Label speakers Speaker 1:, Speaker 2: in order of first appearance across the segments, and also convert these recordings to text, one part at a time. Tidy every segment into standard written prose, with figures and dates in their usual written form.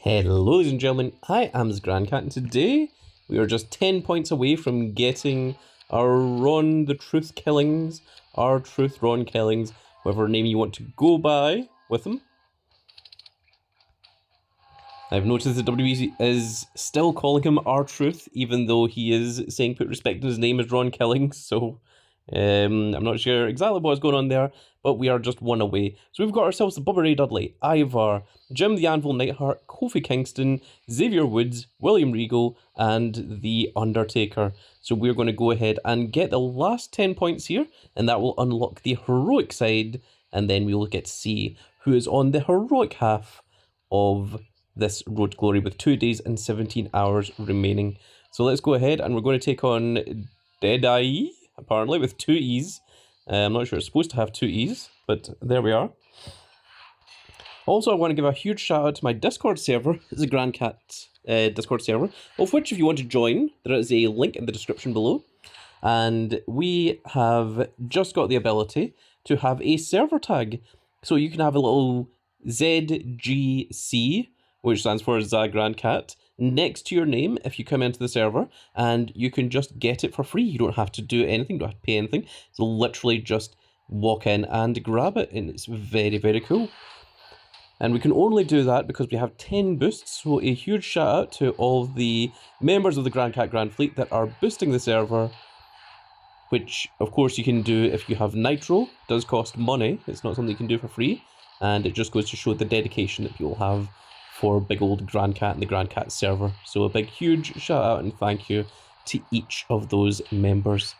Speaker 1: Hello ladies and gentlemen, I am Grandcat and today we are just 10 points away from getting our Ron the Truth Killings, R-Truth Ron Killings, whatever name you want to go by with him. I've noticed that WB is still calling him R-Truth, even though he is saying put respect to his name as Ron Killings, so I'm not sure exactly what's going on there, but we are just one away. So we've got ourselves the Bubba Ray Dudley, Ivar, Jim the Anvil Neidhart, Kofi Kingston, Xavier Woods, William Regal, and The Undertaker. So we're going to go ahead and get the last 10 points here, and that will unlock the heroic side, and then we will get to see who is on the heroic half of this Road to Glory with 2 days and 17 hours remaining. So let's go ahead and we're going to take on Deadeye, apparently, with 2 E's. I'm not sure it's supposed to have 2 E's, but there we are. Also, I want to give a huge shout out to my Discord server. It's a Grandcat Discord server, of which if you want to join, there is a link in the description below. And we have just got the ability to have a server tag. So you can have a little ZGC, which stands for Grandcat, next to your name if you come into the server, and you can just get it for free. You don't have to do anything, you don't have to pay anything. So literally just walk in and grab it, and it's very, very cool. And we can only do that because we have 10 boosts, so a huge shout out to all the members of the Grandcat Grand Fleet that are boosting the server, which of course you can do if you have Nitro. It does cost money, it's not something you can do for free, and it just goes to show the dedication that people have for big old Grandcat and the Grandcat server. So a big huge shout out and thank you to each of those members.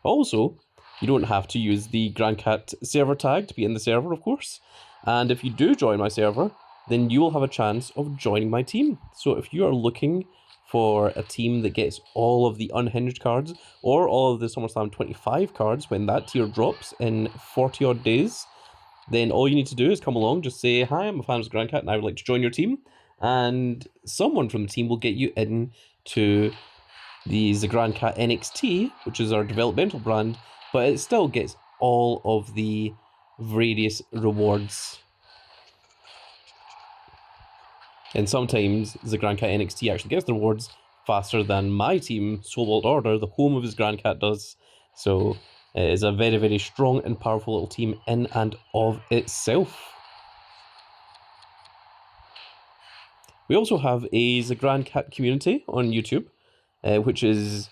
Speaker 1: Also, you don't have to use the Grandcat server tag to be in the server, of course. And if you do join my server, then you will have a chance of joining my team. So if you are looking for a team that gets all of the unhinged cards, or all of the SummerSlam 25 cards when that tier drops in 40 odd days, then all you need to do is come along, just say, hi, I'm a fan of Grandcat and I would like to join your team. And someone from the team will get you in to the Grandcat NXT, which is our developmental brand, but it still gets all of the various rewards. And sometimes the Grandcat NXT actually gets the rewards faster than my team, Soul World Order, the home of his Grandcat, does. So it is a very, very strong and powerful little team in and of itself. We also have a Grandcat community on YouTube, which is,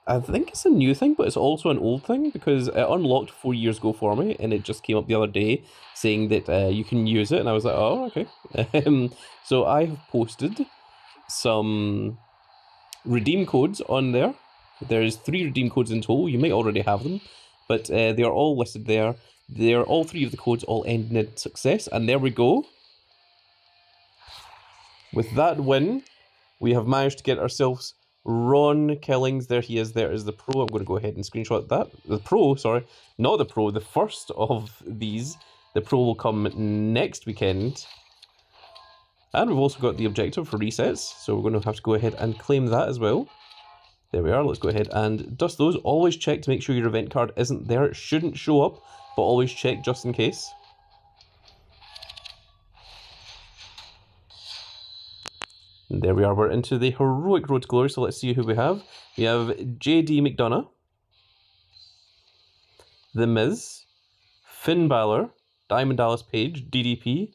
Speaker 1: I think it's a new thing, but it's also an old thing because it unlocked 4 years ago for me, and it just came up the other day saying that you can use it, and I was like, oh, okay. So I have posted some redeem codes on there. There's 3 redeem codes in total. You might already have them, but they are all listed there. They're all 3 of the codes all ending in success, and there we go. With that win, we have managed to get ourselves Ron Killings. There he is. There is the pro. I'm going to go ahead and screenshot that. The pro, sorry, not the pro. The first of these. The pro will come next weekend. And we've also got the objective for resets, so we're going to have to go ahead and claim that as well. There we are. Let's go ahead and dust those. Always check to make sure your event card isn't there. It shouldn't show up, but always check just in case. And there we are. We're into the heroic Road to Glory, so let's see who we have. We have JD McDonough, The Miz, Finn Balor, Diamond Dallas Page, DDP,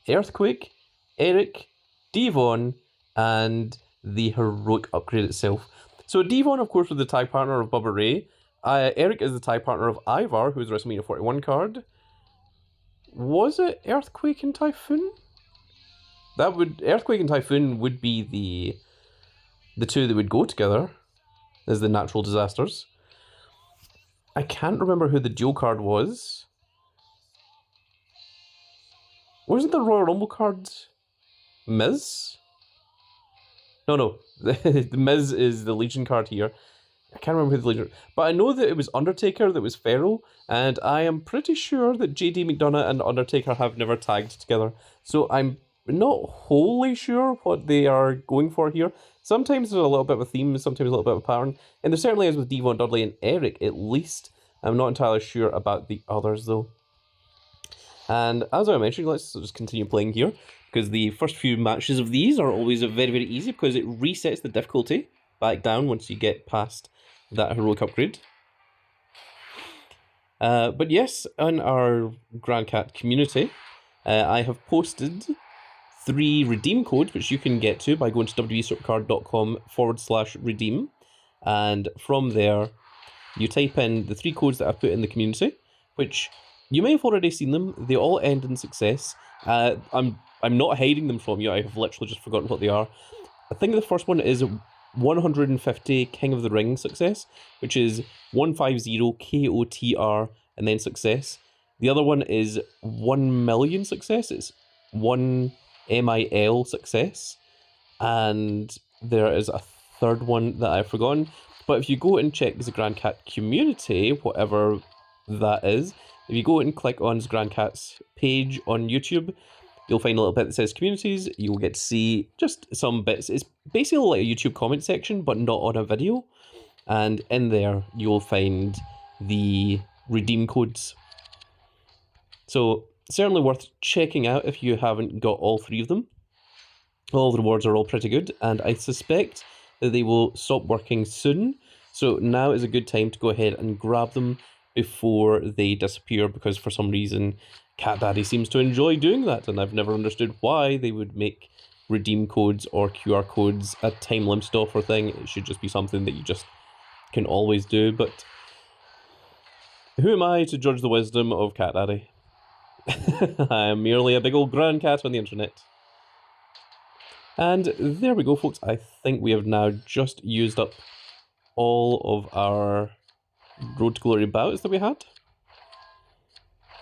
Speaker 1: Earthquake, Eric, Devon, and the heroic upgrade itself. So Devon, of course, was the tag partner of Bubba Ray. Eric is the tag partner of Ivar, who's a WrestleMania 41 card. Was it Earthquake and Typhoon? Earthquake and Typhoon would be the 2 that would go together as the natural disasters. I can't remember who the dual card was. Wasn't the Royal Rumble card Miz? No. The Miz is the Legion card here. I can't remember who the Legion... But I know that it was Undertaker that was Pharaoh, and I am pretty sure that JD McDonough and Undertaker have never tagged together. So I'm not wholly sure what they are going for here. Sometimes there's a little bit of a theme, sometimes a little bit of a pattern. And there certainly is with Devon Dudley and Eric, at least. I'm not entirely sure about the others, though. And as I mentioned, let's just continue playing here. because the first few matches of these are always very, very easy because it resets the difficulty back down once you get past that heroic upgrade. But yes, on our Grand Cat community, I have posted 3 redeem codes which you can get to by going to wwesupercard.com/redeem, and from there you type in the 3 codes that I've put in the community, which you may have already seen them. They all end in success. I'm not hiding them from you. I have literally just forgotten what they are. I think the first one is 150 King of the Ring success, which is 150 KOTR and then success. The other one is 1 million success. It's 1 MIL success. And there is a third one that I've forgotten. But if you go and check the Grand Cat community, whatever that is, if you go and click on Grand Cat's page on YouTube, you'll find a little bit that says communities. You'll get to see just some bits. It's basically like a YouTube comment section, but not on a video. And in there, you'll find the redeem codes. So certainly worth checking out if you haven't got all 3 of them. All the rewards are all pretty good, and I suspect that they will stop working soon. So now is a good time to go ahead and grab them before they disappear, because for some reason Cat Daddy seems to enjoy doing that, and I've never understood why they would make redeem codes or QR codes a time limited offer thing. It should just be something that you just can always do, but who am I to judge the wisdom of Cat Daddy? I am merely a big old grand cat on the internet. And there we go, folks. I think we have now just used up all of our Road to Glory bouts that we had.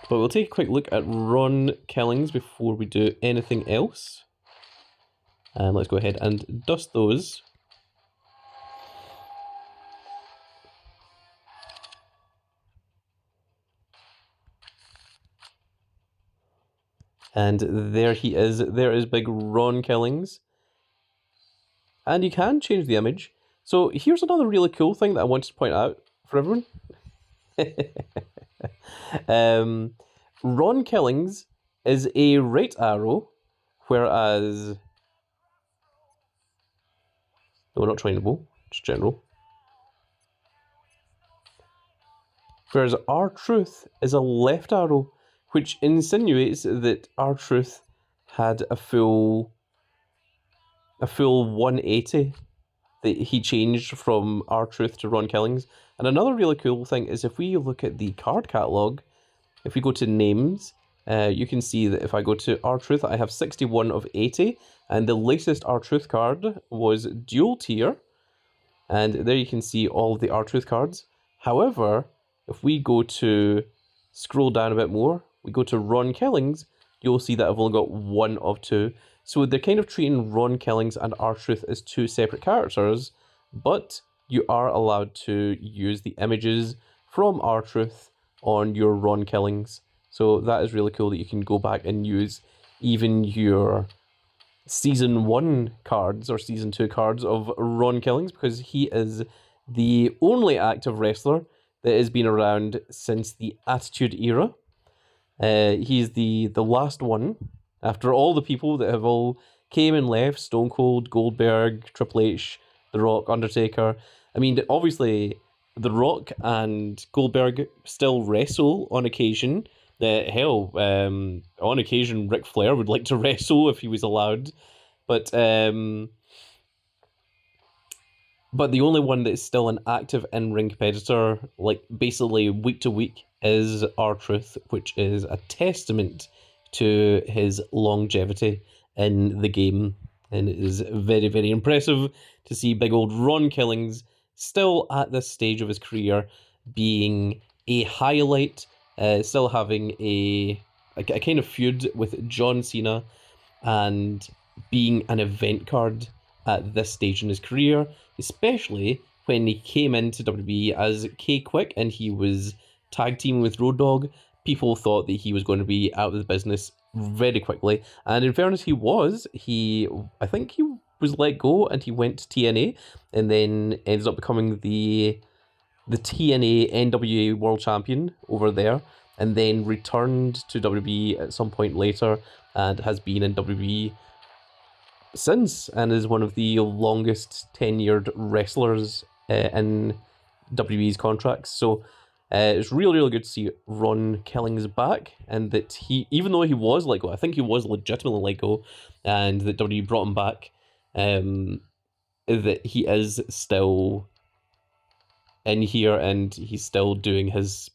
Speaker 1: But we'll take a quick look at Ron Killings before we do anything else. And let's go ahead and dust those. And there he is. There is big Ron Killings. And you can change the image. So here's another really cool thing that I wanted to point out for everyone. Ron Killings is a right arrow, whereas... No, not trainable, just general. Whereas R-Truth is a left arrow, which insinuates that R-Truth had a full 180 that he changed from R-Truth to Ron Killings. And another really cool thing is if we look at the card catalogue, if we go to names, you can see that if I go to R-Truth, I have 61 of 80, and the latest R-Truth card was Dual Tier, and there you can see all of the R-Truth cards. However, if we go to scroll down a bit more, we go to Ron Killings, you'll see that I've only got 1 of 2. So they're kind of treating Ron Killings and R-Truth as 2 separate characters, but you are allowed to use the images from R-Truth on your Ron Killings. So that is really cool that you can go back and use even your Season 1 cards or Season 2 cards of Ron Killings, because he is the only active wrestler that has been around since the Attitude Era. He's the last one, after all the people that have all came and left, Stone Cold, Goldberg, Triple H, The Rock, Undertaker. I mean, obviously, The Rock and Goldberg still wrestle on occasion. Hell, on occasion, Ric Flair would like to wrestle if he was allowed. But the only one that is still an active in-ring competitor, like basically week to week, is R-Truth, which is a testament to his longevity in the game. And it is very, very impressive to see big old Ron Killings still at this stage of his career being a highlight, still having a kind of feud with John Cena and being an event card at this stage in his career, especially when he came into WWE as K-Quick and he was tag teaming with Road Dogg. People thought that he was going to be out of the business very quickly, and in fairness, he was. I think he was let go and he went to TNA, and then ends up becoming the TNA NWA World Champion over there. and then returned to WB at some point later and has been in WB since, and is one of the longest tenured wrestlers in WB's contracts. So it's really good to see Ron Killings back, and that he, even though he was let go, I think he was legitimately let go, and that WWE brought him back, that he is still in here and he's still doing his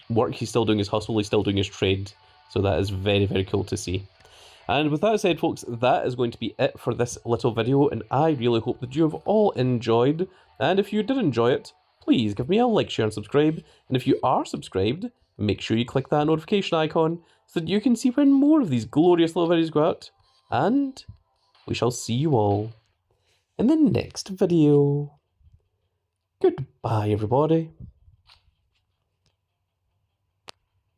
Speaker 1: work, he's still doing his hustle, he's still doing his trade. So that is very cool to see. And with that said, folks, that is going to be it for this little video, and I really hope that you have all enjoyed. And if you did enjoy it, please give me a like, share, and subscribe. And if you are subscribed, make sure you click that notification icon so that you can see when more of these glorious little videos go out. And we shall see you all in the next video. Goodbye, everybody.